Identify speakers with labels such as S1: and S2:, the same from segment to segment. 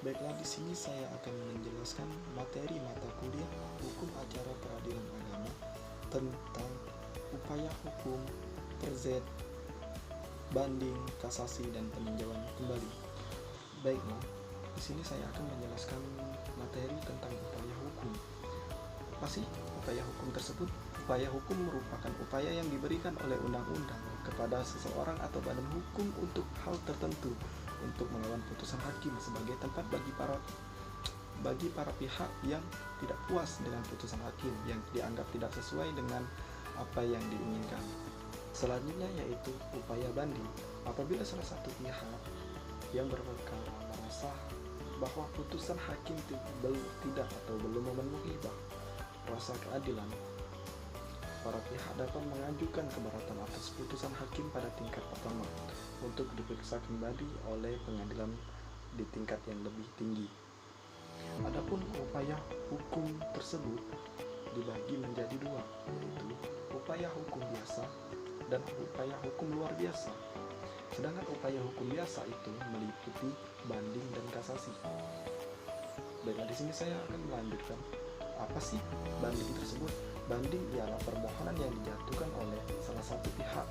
S1: Baiklah, di sini saya akan menjelaskan materi mata kuliah Hukum Acara Peradilan Agama tentang upaya hukum, perzet, banding, kasasi, dan peninjauan kembali. Baiklah, di sini saya akan menjelaskan materi tentang upaya hukum. Apa sih upaya hukum tersebut? Upaya hukum merupakan upaya yang diberikan oleh undang-undang kepada seseorang atau badan hukum untuk hal tertentu, untuk melawan putusan hakim sebagai tempat bagi para pihak yang tidak puas dengan putusan hakim yang dianggap tidak sesuai dengan apa yang diinginkan. Selanjutnya yaitu upaya banding. Apabila salah satu pihak yang berperkara merasa bahwa putusan hakim tidak atau belum memenuhi rasa keadilan, para pihak dapat mengajukan keberatan atas putusan hakim pada tingkat pertama untuk diperiksa kembali oleh pengadilan di tingkat yang lebih tinggi. Adapun upaya hukum tersebut dibagi menjadi dua, yaitu upaya hukum biasa dan upaya hukum luar biasa. Sedangkan upaya hukum biasa itu meliputi banding dan kasasi. Baiklah, di sini saya akan melanjutkan apa sih banding tersebut. Banding ialah permohonan yang dijatuhkan oleh salah satu pihak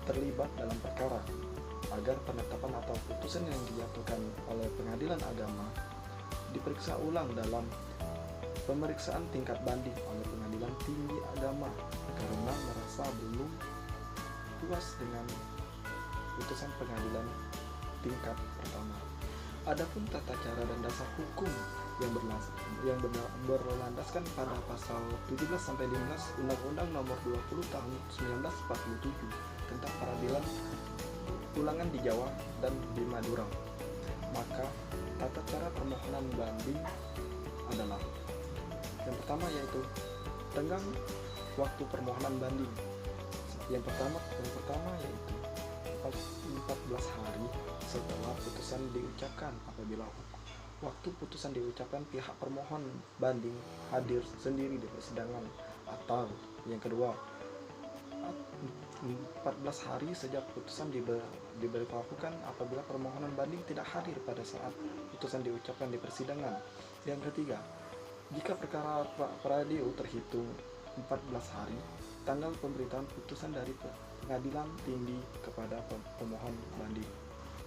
S1: terlibat dalam perkara agar penetapan atau putusan yang dijatuhkan oleh pengadilan agama diperiksa ulang dalam pemeriksaan tingkat banding oleh pengadilan tinggi agama karena merasa belum puas dengan putusan pengadilan tingkat pertama. Adapun tata cara dan dasar hukum yang berlandaskan pada pasal 17-15 Undang-Undang Nomor 20 Tahun 1947 tentang peradilan ulangan di Jawa dan di Madura. Maka tata cara permohonan banding adalah yang pertama yaitu tenggang waktu permohonan banding. Yang pertama yaitu 14 hari setelah putusan diucapkan. Apabila waktu putusan diucapkan pihak permohon banding hadir sendiri di persidangan, atau yang kedua 14 hari sejak putusan diberlakukan apabila permohonan banding tidak hadir pada saat putusan diucapkan di persidangan. Yang ketiga, jika perkara pra-peradilan terhitung 14 hari tanggal pemberitaan putusan dari pengadilan tinggi kepada pemohon banding.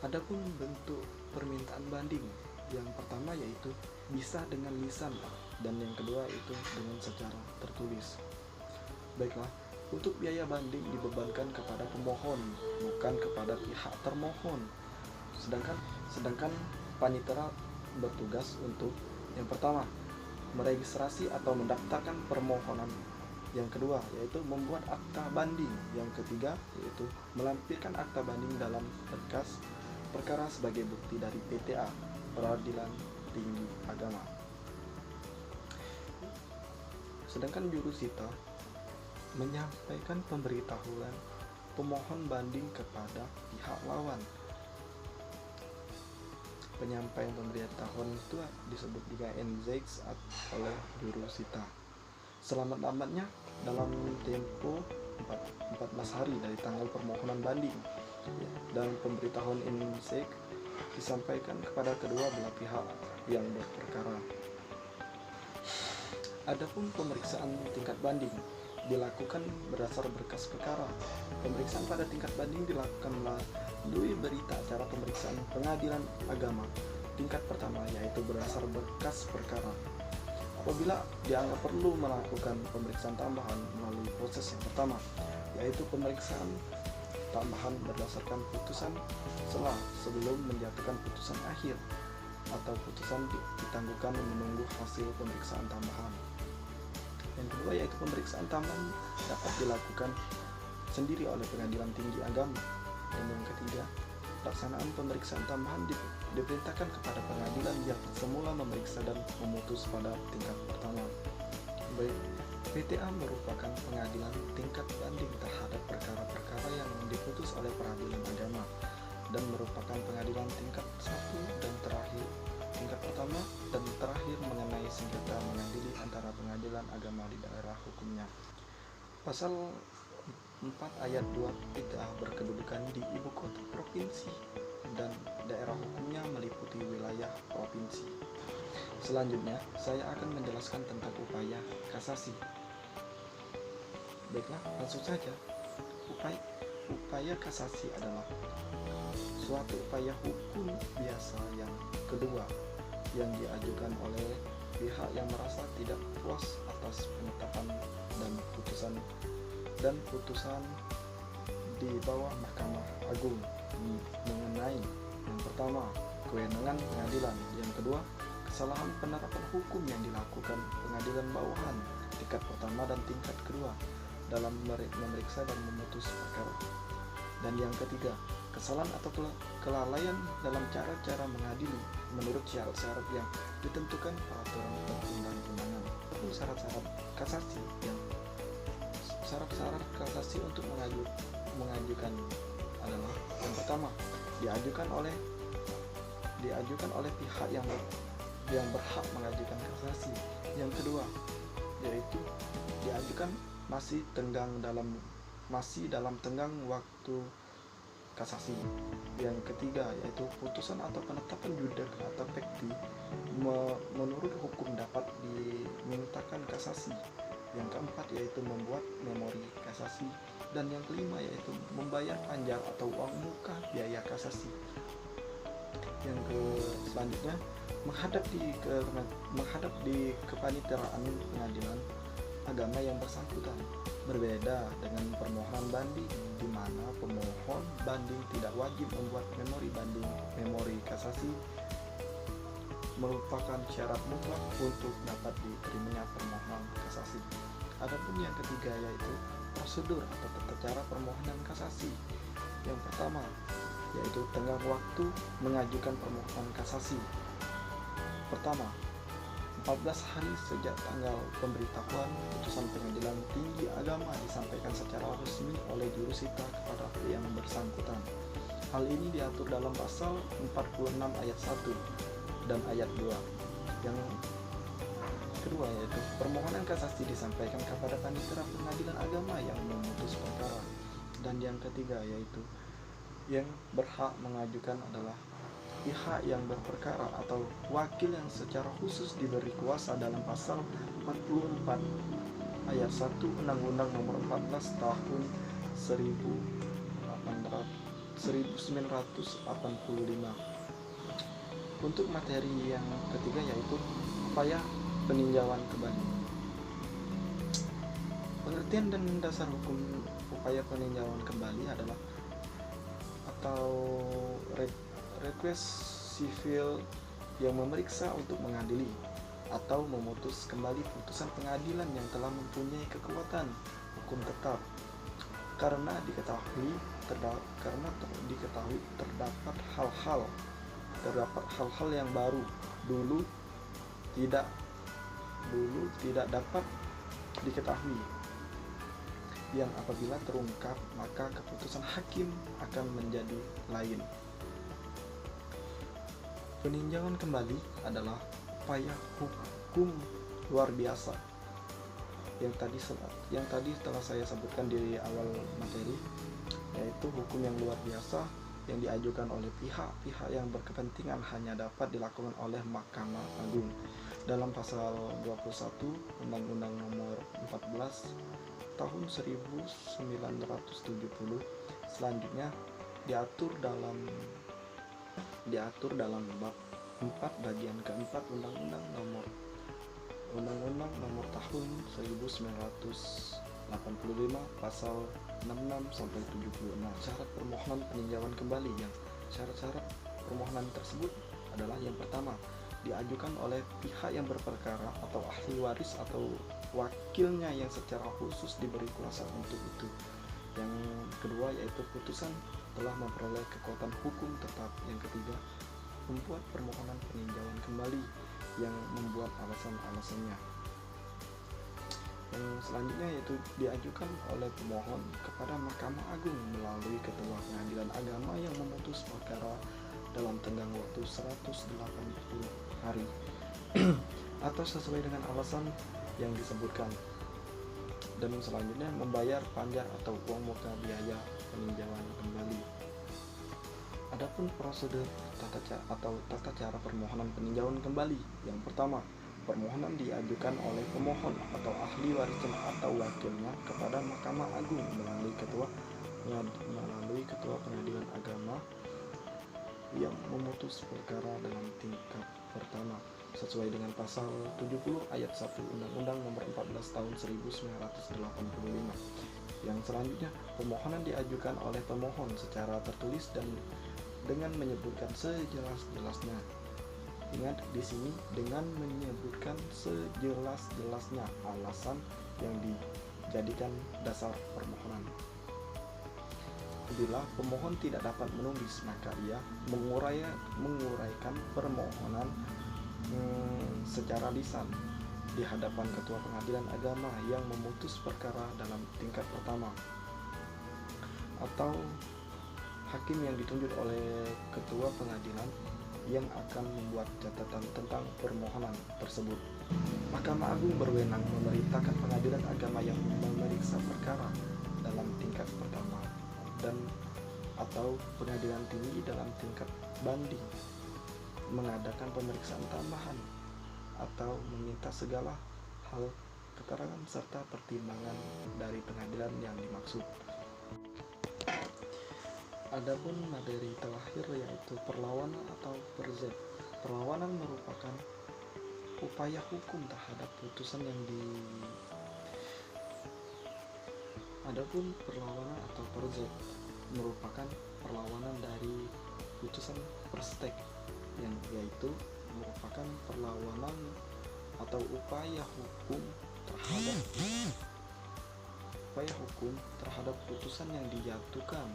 S1: Adapun bentuk permintaan banding, yang pertama yaitu bisa dengan lisan dan yang kedua itu dengan secara tertulis. Baiklah, untuk biaya banding dibebankan kepada pemohon, bukan kepada pihak termohon. Sedangkan panitera bertugas untuk yang pertama meregistrasi atau mendaftarkan permohonan, yang kedua yaitu membuat akta banding, yang ketiga yaitu melampirkan akta banding dalam berkas perkara sebagai bukti dari PTA, Peradilan Tinggi Agama. Sedangkan jurusita menyampaikan pemberitahuan pemohon banding kepada pihak lawan. Penyampaian pemberitahuan itu disebut juga NZX oleh jurusita. Selamat-lambatnya dalam tempo 14 hari dari tanggal permohonan banding, dan pemberitahuan NZX disampaikan kepada kedua belah pihak yang berperkara. Adapun pemeriksaan tingkat banding dilakukan berdasar berkas perkara. Pemeriksaan pada tingkat banding dilakukan melalui berita acara pemeriksaan pengadilan agama tingkat pertama, yaitu berdasar berkas perkara. Apabila dianggap perlu melakukan pemeriksaan tambahan melalui proses yang pertama, yaitu pemeriksaan tambahan berdasarkan putusan selah sebelum menjatuhkan putusan akhir, atau putusan ditangguhkan menunggu hasil pemeriksaan tambahan. Yang kedua yaitu pemeriksaan tambahan dapat dilakukan sendiri oleh pengadilan tinggi agama. Dan yang ketiga, pelaksanaan pemeriksaan tambahan diperintahkan kepada pengadilan yang semula memeriksa dan memutus pada tingkat pertama. Baik, PTA merupakan pengadilan tingkat banding terhadap perkara-perkara yang diputus oleh peradilan agama dan merupakan pengadilan tingkat satu dan terakhir, tingkat pertama dan terakhir mengenai sengketa mengadili antara pengadilan agama di daerah hukumnya. Pasal 4 ayat 2 PTA berkedudukan di ibu kota provinsi dan daerah hukumnya meliputi wilayah Selanjutnya, saya akan menjelaskan tentang upaya kasasi. Baiklah, langsung saja. Upaya kasasi adalah suatu upaya hukum biasa yang kedua yang diajukan oleh pihak yang merasa tidak puas atas penetapan dan putusan di bawah Mahkamah Agung mengenai yang pertama, kewenangan pengadilan, yang kedua, kesalahan penerapan hukum yang dilakukan pengadilan bawahan tingkat pertama dan tingkat kedua dalam memeriksa dan memutus perkara, dan yang ketiga, kesalahan atau kelalaian dalam cara-cara mengadili menurut syarat-syarat yang ditentukan peraturan perundang-undangan. Syarat-syarat kasasi untuk mengajukan adalah yang pertama, diajukan oleh pihak yang berhak mengajukan kasasi. Yang kedua, yaitu diajukan masih dalam tenggang waktu kasasi. Yang ketiga, yaitu putusan atau penetapan judek atau pekti menurut hukum dapat dimintakan kasasi. Yang keempat, yaitu membuat memori kasasi. Dan yang kelima, yaitu membayar panjar atau uang muka biaya kasasi. Yang selanjutnya, menghadap di kepaniteraan pengadilan agama yang bersangkutan. Berbeda dengan permohonan banding, di mana pemohon banding tidak wajib membuat memori kasasi merupakan syarat mutlak untuk dapat diterimanya permohonan kasasi. Adapun yang ketiga, yaitu prosedur atau tata cara permohonan kasasi. Yang pertama, yaitu tenggang waktu mengajukan permohonan kasasi. Pertama, 14 hari sejak tanggal pemberitahuan putusan Pengadilan Tinggi Agama disampaikan secara resmi oleh jurusita kepada yang bersangkutan. Hal ini diatur dalam pasal 46 ayat 1 dan ayat 2. Yang kedua, yaitu permohonan kasasi disampaikan kepada panitera Pengadilan Agama yang memutus perkara. Dan yang ketiga, yaitu yang berhak mengajukan adalah pihak yang berperkara atau wakil yang secara khusus diberi kuasa dalam pasal 44 ayat 1 Undang-Undang Nomor 14 Tahun 1985. Untuk materi yang ketiga, yaitu upaya peninjauan kembali. Pengertian dan dasar hukum upaya peninjauan kembali adalah atau request sivil yang memeriksa untuk mengadili atau memutus kembali putusan pengadilan yang telah mempunyai kekuatan hukum tetap karena diketahui terdapat hal-hal yang baru dulu tidak dapat diketahui, yang apabila terungkap maka keputusan hakim akan menjadi lain. Peninjauan kembali adalah upaya hukum luar biasa yang tadi telah saya sebutkan di awal materi, yaitu hukum yang luar biasa yang diajukan oleh pihak-pihak yang berkepentingan hanya dapat dilakukan oleh Mahkamah Agung dalam pasal 21 Undang-Undang Nomor 14 Tahun 1970. Selanjutnya diatur dalam bab 4 bagian keempat Undang-Undang Nomor Tahun 1985 pasal 66 sampai 76. Syarat permohonan peninjauan kembali. Yang syarat-syarat permohonan tersebut adalah yang pertama, diajukan oleh pihak yang berperkara atau ahli waris atau wakilnya yang secara khusus diberi kuasa untuk itu. Yang kedua, yaitu putusan telah memperoleh kekuatan hukum tetap. Yang ketiga, membuat permohonan peninjauan kembali yang membuat alasan-alasannya. Yang selanjutnya, yaitu diajukan oleh pemohon kepada Mahkamah Agung melalui Ketua Pengadilan Agama yang memutus perkara dalam tenggang waktu 180 hari atau sesuai dengan alasan yang disebutkan. Dan selanjutnya, membayar panjar atau uang muka biaya peninjauan kembali. Adapun prosedur tata cara permohonan peninjauan kembali. Yang pertama, permohonan diajukan oleh pemohon atau ahli warisan atau wakilnya kepada Mahkamah Agung melalui ketua pengadilan agama yang memutus perkara dalam tingkat pertama sesuai dengan pasal 70 ayat 1 Undang-Undang Nomor 14 Tahun 1985. Yang selanjutnya, pemohonan diajukan oleh pemohon secara tertulis dan dengan menyebutkan sejelas-jelasnya. Ingat di sini, dengan menyebutkan sejelas-jelasnya alasan yang dijadikan dasar permohonan. Bila pemohon tidak dapat menulis, maka ia menguraikan permohonan secara lisan di hadapan ketua pengadilan agama yang memutus perkara dalam tingkat pertama atau hakim yang ditunjuk oleh ketua pengadilan yang akan membuat catatan tentang permohonan tersebut. Mahkamah Agung berwenang memerintahkan pengadilan agama yang memeriksa perkara dalam tingkat pertama dan atau pengadilan tinggi dalam tingkat banding mengadakan pemeriksaan tambahan atau meminta segala hal keterangan serta pertimbangan dari pengadilan yang dimaksud. Adapun materi terakhir yaitu perlawanan atau perzet. Perlawanan merupakan upaya hukum terhadap putusan yang Adapun perlawanan atau perzet merupakan perlawanan dari putusan perstek yang yaitu merupakan perlawanan atau upaya hukum terhadap putusan yang dijatuhkan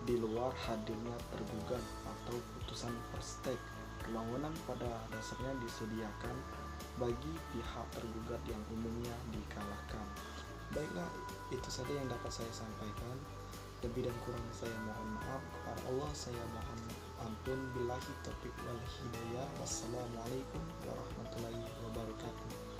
S1: di luar hadirnya tergugat atau putusan perstek. Perlawanan pada dasarnya disediakan bagi pihak tergugat yang umumnya dikalahkan. Baiklah, itu saja yang dapat saya sampaikan. Lebih dan kurang saya mohon maaf. Kepada Allah saya mohon ampun. Billahi taufiq wal hidayah. Wassalamualaikum warahmatullahi wabarakatuh.